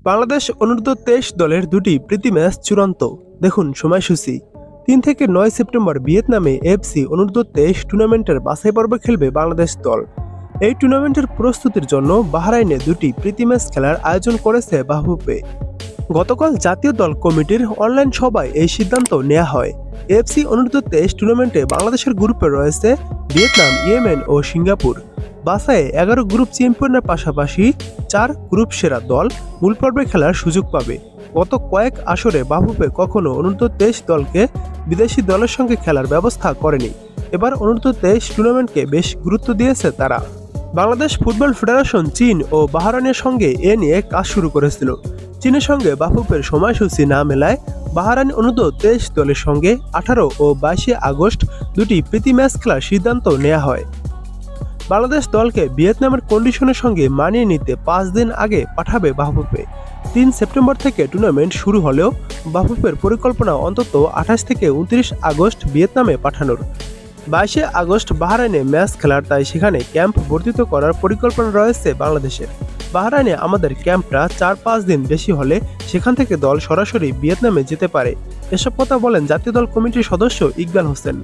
বাংলাদেশ অনূর্ধ্ব-23 দলের দুটি প্রীতি ম্যাচ চূড়ান্ত। দেখুন সময়সূচি। ৩ থেকে ৯ সেপ্টেম্বর ভিয়েতনামে এফসি অনূর্ধ্ব-23 টুর্নামেন্টের বাছাই পর্ব খেলবে বাংলাদেশ দল। এই টুর্নামেন্টের প্রস্তুতির জন্য বাহরাইনে দুটি প্রীতি ম্যাচ খেলার আয়োজন করেছে বাফুফে। গতকাল জাতীয় দল কমিটির অনলাইন সভায় এই সিদ্ধান্ত নেওয়া হয়। এফসি অনূর্ধ্ব-23 টুর্নামেন্টে বাংলাদেশের গ্রুপে রয়েছে ভিয়েতনাম, ইয়েমেন ও সিঙ্গাপুর। বাছাইয়ে ১১ গ্রুপ চ্যাম্পিয়নের পাশাপাশি ৪ গ্রুপ সেরা দল মূল পর্বে খেলার সুযোগ পাবে। গত কয়েক আসরে বাফুফে কখনো অনূর্ধ্ব-23 দলকে বিদেশি দলের সঙ্গে খেলার ব্যবস্থা করেনি। এবার অনূর্ধ্ব-23 টুর্নামেন্টকে বেশ গুরুত্ব দিয়েছে তারা। বাংলাদেশ ফুটবল ফেডারেশন চীন ও বাহরাইনের সঙ্গে এ নিয়ে কাজ শুরু করেছিল। চীনের সঙ্গে বাফুফের সময়সূচি না মেলায় বাহরাইন অনূর্ধ্ব-23 দলের সঙ্গে ১৮ ও ২২ আগস্ট দুটি প্রীতি ম্যাচ খেলার সিদ্ধান্ত নেওয়া হয়। বাংলাদেশ দলকে ভিয়েতনামের কন্ডিশনের সঙ্গে মানিয়ে নিতে ৫ দিন আগে পাঠাবে বাফুফে। ৩ সেপ্টেম্বর থেকে টুর্নামেন্ট শুরু হলেও বাফুফের পরিকল্পনা অন্তত ২৮ থেকে ২৯ আগস্ট ভিয়েতনামে পাঠানোর। ২২ আগস্ট বাহরাইনে ম্যাচ খেলার, তাই সেখানে ক্যাম্প বর্ধিত করার পরিকল্পনা রয়েছে বাংলাদেশের। বাহরাইনে আমাদের ক্যাম্পটা ৪-৫ দিন বেশি হলে সেখান থেকে দল সরাসরি ভিয়েতনামে যেতে পারে। এসব কথা বলেন জাতীয় দল কমিটির সদস্য ইকবাল হোসেন।